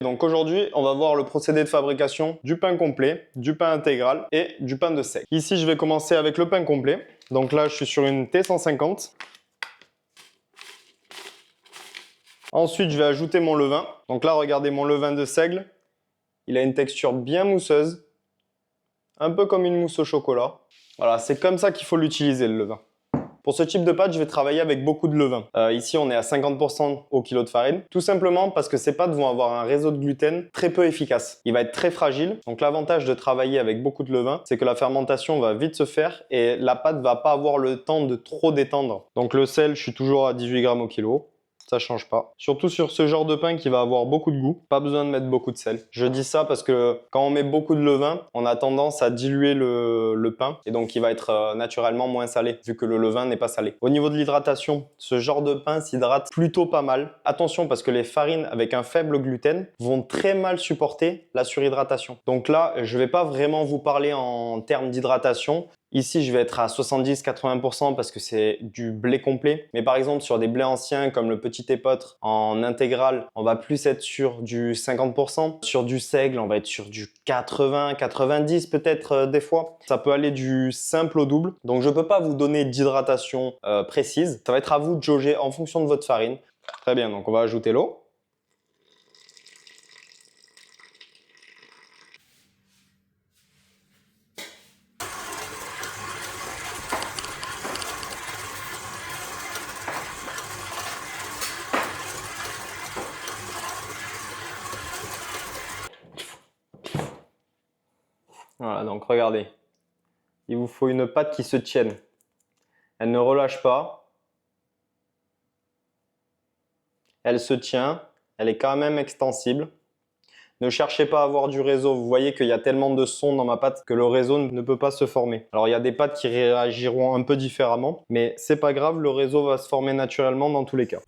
Donc aujourd'hui, on va voir le procédé de fabrication du pain complet, du pain intégral et du pain de seigle. Ici, je vais commencer avec le pain complet. Donc là, je suis sur une T150. Ensuite, je vais ajouter mon levain. Donc là, regardez mon levain de seigle. Il a une texture bien mousseuse, un peu comme une mousse au chocolat. Voilà, c'est comme ça qu'il faut l'utiliser, le levain. Pour ce type de pâte, je vais travailler avec beaucoup de levain. Ici, on est à 50% au kilo de farine. Tout simplement parce que ces pâtes vont avoir un réseau de gluten très peu efficace. Il va être très fragile. Donc l'avantage de travailler avec beaucoup de levain, c'est que la fermentation va vite se faire et la pâte va pas avoir le temps de trop détendre. Donc le sel, je suis toujours à 18 grammes au kilo. Ça change pas. Surtout sur ce genre de pain qui va avoir beaucoup de goût. Pas besoin de mettre beaucoup de sel. Je dis ça parce que quand on met beaucoup de levain, on a tendance à diluer le pain et donc il va être naturellement moins salé vu que le levain n'est pas salé. Au niveau de l'hydratation, ce genre de pain s'hydrate plutôt pas mal. Attention parce que les farines avec un faible gluten vont très mal supporter la surhydratation. Donc là, je vais pas vraiment vous parler en termes d'hydratation. Ici, je vais être à 70-80% parce que c'est du blé complet. Mais par exemple, sur des blés anciens comme le petit épeautre en intégral, on va plus être sur du 50%. Sur du seigle, on va être sur du 80-90 peut-être des fois. Ça peut aller du simple au double. Donc, je ne peux pas vous donner d'hydratation précise. Ça va être à vous de jauger en fonction de votre farine. Très bien, donc on va ajouter l'eau. Voilà, donc regardez. Il vous faut une pâte qui se tienne. Elle ne relâche pas. Elle se tient. Elle est quand même extensible. Ne cherchez pas à avoir du réseau. Vous voyez qu'il y a tellement de son dans ma pâte que le réseau ne peut pas se former. Alors il y a des pâtes qui réagiront un peu différemment, mais c'est pas grave, le réseau va se former naturellement dans tous les cas.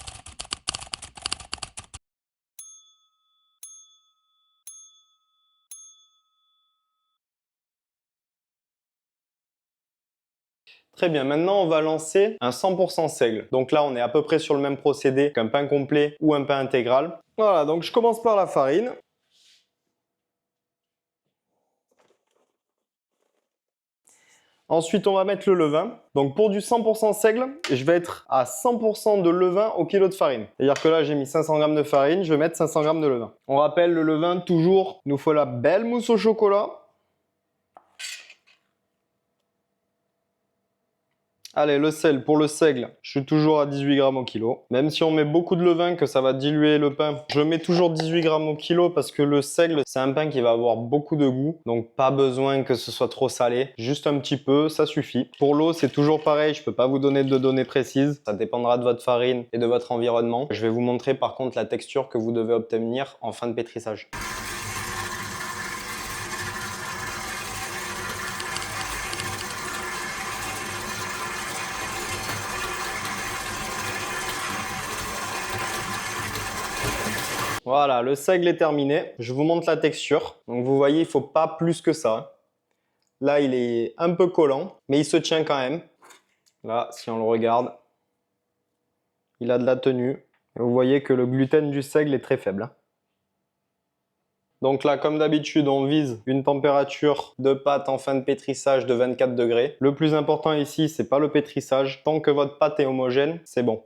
Très bien, maintenant on va lancer un 100% seigle. Donc là on est à peu près sur le même procédé qu'un pain complet ou un pain intégral. Voilà, donc je commence par la farine. Ensuite, on va mettre le levain. Donc pour du 100% seigle, je vais être à 100% de levain au kilo de farine. C'est-à-dire que là, j'ai mis 500 g de farine, je vais mettre 500 g de levain. On rappelle, le levain, toujours, il nous faut la belle mousse au chocolat. Allez, le sel, pour le seigle, je suis toujours à 18 grammes au kilo. Même si on met beaucoup de levain, que ça va diluer le pain, je mets toujours 18 grammes au kilo parce que le seigle, c'est un pain qui va avoir beaucoup de goût. Donc, pas besoin que ce soit trop salé. Juste un petit peu, ça suffit. Pour l'eau, c'est toujours pareil. Je ne peux pas vous donner de données précises. Ça dépendra de votre farine et de votre environnement. Je vais vous montrer par contre la texture que vous devez obtenir en fin de pétrissage. Voilà, le seigle est terminé. Je vous montre la texture. Donc vous voyez, il ne faut pas plus que ça. Là, il est un peu collant, mais il se tient quand même. Là, si on le regarde, il a de la tenue. Et vous voyez que le gluten du seigle est très faible. Donc là, comme d'habitude, on vise une température de pâte en fin de pétrissage de 24 degrés. Le plus important ici, c'est pas le pétrissage. Tant que votre pâte est homogène, c'est bon.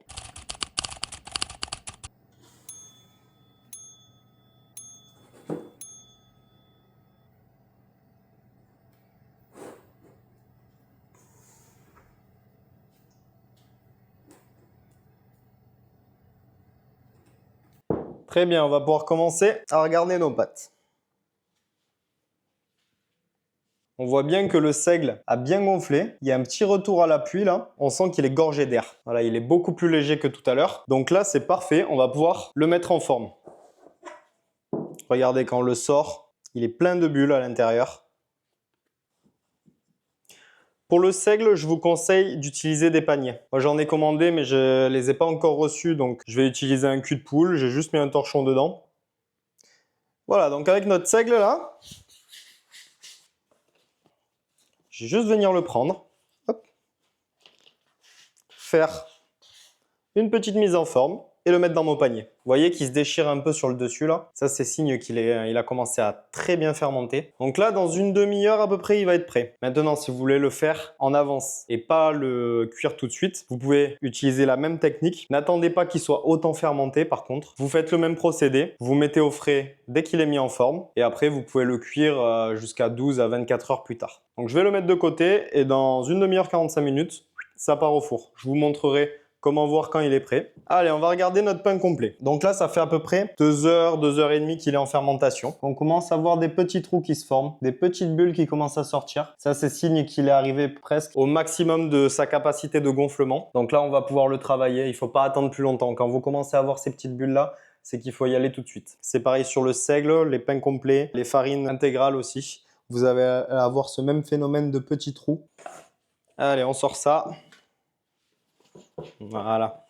Très bien, on va pouvoir commencer à regarder nos pâtes. On voit bien que le seigle a bien gonflé. Il y a un petit retour à l'appui là. On sent qu'il est gorgé d'air. Voilà, il est beaucoup plus léger que tout à l'heure. Donc là, c'est parfait. On va pouvoir le mettre en forme. Regardez quand on le sort, il est plein de bulles à l'intérieur. Pour le seigle, je vous conseille d'utiliser des paniers. Moi, j'en ai commandé, mais je ne les ai pas encore reçus. Donc, je vais utiliser un cul de poule. J'ai juste mis un torchon dedans. Voilà, donc avec notre seigle là, je vais juste venir le prendre. Hop. Faire une petite mise en forme et le mettre dans mon panier. Vous voyez qu'il se déchire un peu sur le dessus là. Ça, c'est signe qu'il a commencé à très bien fermenter. Donc là, dans une demi-heure à peu près, il va être prêt. Maintenant, si vous voulez le faire en avance et pas le cuire tout de suite, vous pouvez utiliser la même technique. N'attendez pas qu'il soit autant fermenté par contre. Vous faites le même procédé. Vous mettez au frais dès qu'il est mis en forme et après, vous pouvez le cuire jusqu'à 12 à 24 heures plus tard. Donc, je vais le mettre de côté et dans une demi-heure, 45 minutes, ça part au four. Je vous montrerai comment voir quand il est prêt. Allez, on va regarder notre pain complet. Donc là, ça fait à peu près 2 heures, 2 heures et demie qu'il est en fermentation. On commence à voir des petits trous qui se forment, des petites bulles qui commencent à sortir. Ça, c'est signe qu'il est arrivé presque au maximum de sa capacité de gonflement. Donc là, on va pouvoir le travailler. Il ne faut pas attendre plus longtemps. Quand vous commencez à voir ces petites bulles-là, c'est qu'il faut y aller tout de suite. C'est pareil sur le seigle, les pains complets, les farines intégrales aussi. Vous allez avoir ce même phénomène de petits trous. Allez, on sort ça. Voilà.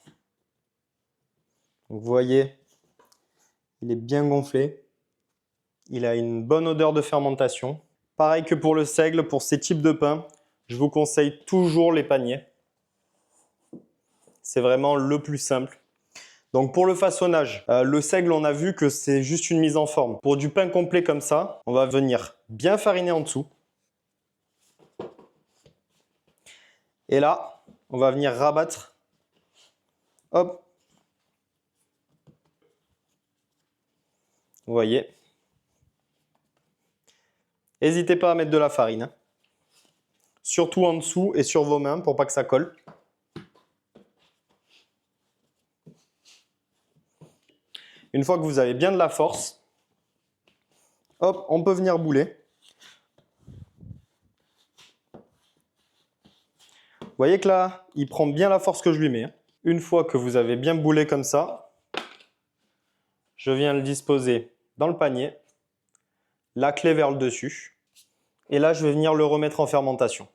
Vous voyez, il est bien gonflé. Il a une bonne odeur de fermentation. Pareil que pour le seigle, pour ces types de pain, je vous conseille toujours les paniers. C'est vraiment le plus simple. Donc pour le façonnage, le seigle, on a vu que c'est juste une mise en forme. Pour du pain complet comme ça, on va venir bien fariner en dessous. Et là, on va venir rabattre. Hop. Vous voyez. N'hésitez pas à mettre de la farine. Hein. Surtout en dessous et sur vos mains pour pas que ça colle. Une fois que vous avez bien de la force, hop, on peut venir bouler. Vous voyez que là, il prend bien la force que je lui mets. Hein. Une fois que vous avez bien boulé comme ça, je viens le disposer dans le panier, la clé vers le dessus, et là je vais venir le remettre en fermentation.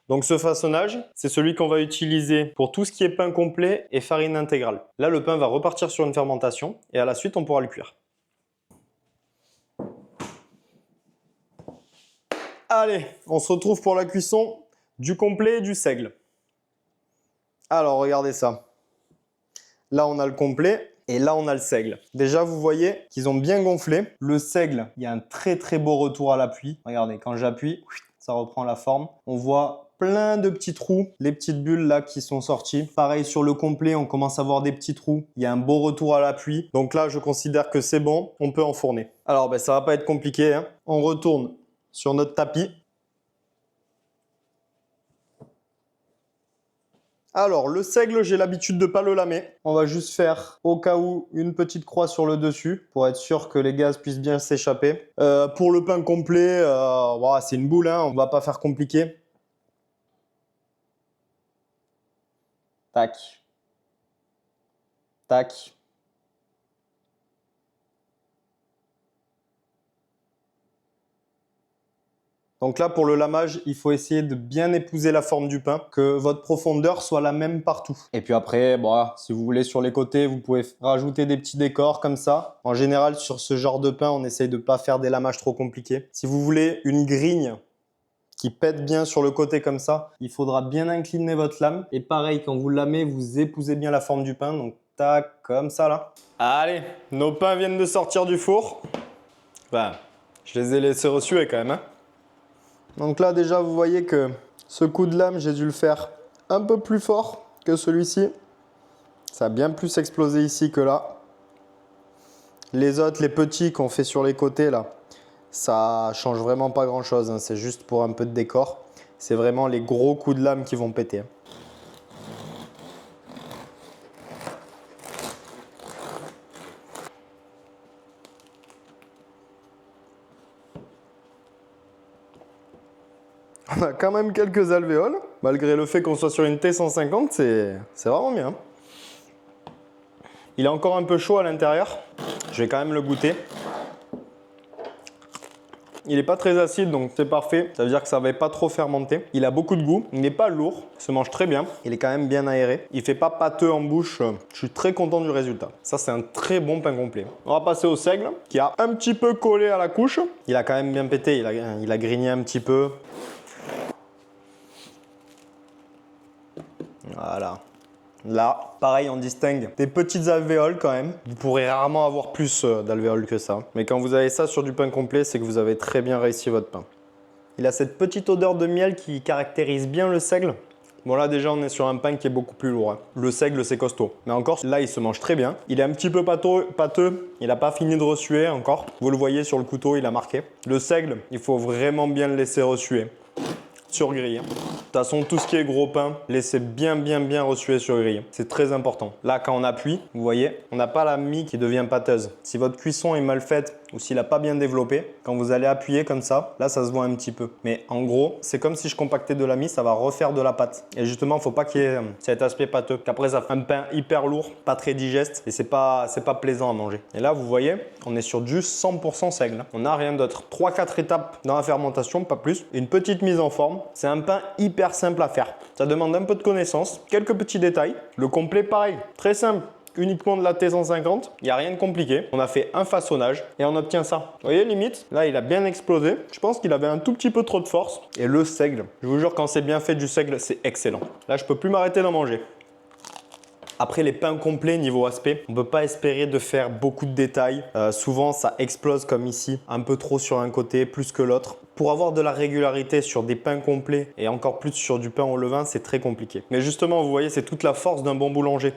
Donc ce façonnage, c'est celui qu'on va utiliser pour tout ce qui est pain complet et farine intégrale. Là le pain va repartir sur une fermentation et à la suite on pourra le cuire. Allez, on se retrouve pour la cuisson du complet et du seigle. Alors regardez ça. Là on a le complet. Et là, on a le seigle. Déjà, vous voyez qu'ils ont bien gonflé. Le seigle, il y a un très très beau retour à l'appui. Regardez, quand j'appuie, ça reprend la forme. On voit plein de petits trous, les petites bulles là qui sont sorties. Pareil sur le complet, on commence à voir des petits trous. Il y a un beau retour à l'appui. Donc là, je considère que c'est bon. On peut enfourner. Alors, ça va pas être compliqué. Hein. On retourne sur notre tapis. Alors, le seigle, j'ai l'habitude de ne pas le lamer. On va juste faire, au cas où, une petite croix sur le dessus pour être sûr que les gaz puissent bien s'échapper. Pour le pain complet, voilà, c'est une boule, hein, on ne va pas faire compliqué. Tac. Tac. Donc là, pour le lamage, il faut essayer de bien épouser la forme du pain, que votre profondeur soit la même partout. Et puis après, si vous voulez sur les côtés, vous pouvez rajouter des petits décors comme ça. En général, sur ce genre de pain, on essaye de ne pas faire des lamages trop compliqués. Si vous voulez une grigne qui pète bien sur le côté comme ça, il faudra bien incliner votre lame. Et pareil, quand vous lamez, vous épousez bien la forme du pain. Donc tac, comme ça là. Allez, nos pains viennent de sortir du four. Je les ai laissés reçuer quand même. Hein. Donc là déjà vous voyez que ce coup de lame j'ai dû le faire un peu plus fort que celui-ci. Ça a bien plus explosé ici que là. Les autres, les petits qu'on fait sur les côtés là, ça change vraiment pas grand chose. Hein. C'est juste pour un peu de décor. C'est vraiment les gros coups de lame qui vont péter. Hein. On a quand même quelques alvéoles, malgré le fait qu'on soit sur une T150, c'est vraiment bien. Il est encore un peu chaud à l'intérieur, je vais quand même le goûter. Il n'est pas très acide, donc c'est parfait, ça veut dire que ça ne va pas trop fermenter. Il a beaucoup de goût, il n'est pas lourd, il se mange très bien, il est quand même bien aéré. Il ne fait pas pâteux en bouche, je suis très content du résultat. Ça, c'est un très bon pain complet. On va passer au seigle, qui a un petit peu collé à la couche. Il a quand même bien pété, il a grigné un petit peu. Voilà. Là, pareil, on distingue des petites alvéoles quand même. Vous pourrez rarement avoir plus d'alvéoles que ça. Mais quand vous avez ça sur du pain complet, c'est que vous avez très bien réussi votre pain. Il a cette petite odeur de miel qui caractérise bien le seigle. Bon là déjà on est sur un pain qui est beaucoup plus lourd. Le seigle c'est costaud. Mais encore là il se mange très bien. Il est un petit peu pâteux. Il n'a pas fini de ressuer encore. Vous le voyez sur le couteau, il a marqué. Le seigle, il faut vraiment bien le laisser ressuer sur grille. De toute façon, tout ce qui est gros pain, laissez bien ressuer sur grille. C'est très important. Là, quand on appuie, vous voyez, on n'a pas la mie qui devient pâteuse. Si votre cuisson est mal faite ou s'il n'a pas bien développé, quand vous allez appuyer comme ça, là, ça se voit un petit peu. Mais en gros, c'est comme si je compactais de la mie, ça va refaire de la pâte. Et justement, il ne faut pas qu'il y ait cet aspect pâteux. Qu'après, ça fait un pain hyper lourd, pas très digeste et c'est pas plaisant à manger. Et là, vous voyez, on est sur du 100% seigle. On n'a rien d'autre. 3-4 étapes dans la fermentation, pas plus. Une petite mise en forme. C'est un pain hyper simple à faire. Ça demande un peu de connaissance, quelques petits détails. Le complet, pareil, très simple. Uniquement de la T150, il n'y a rien de compliqué. On a fait un façonnage et on obtient ça. Vous voyez, limite, là, il a bien explosé. Je pense qu'il avait un tout petit peu trop de force. Et le seigle, je vous jure, quand c'est bien fait du seigle, c'est excellent. Là, je peux plus m'arrêter d'en manger. Après les pains complets niveau aspect, on ne peut pas espérer de faire beaucoup de détails. Souvent, ça explose comme ici, un peu trop sur un côté, plus que l'autre. Pour avoir de la régularité sur des pains complets et encore plus sur du pain au levain, c'est très compliqué. Mais justement, vous voyez, c'est toute la force d'un bon boulanger.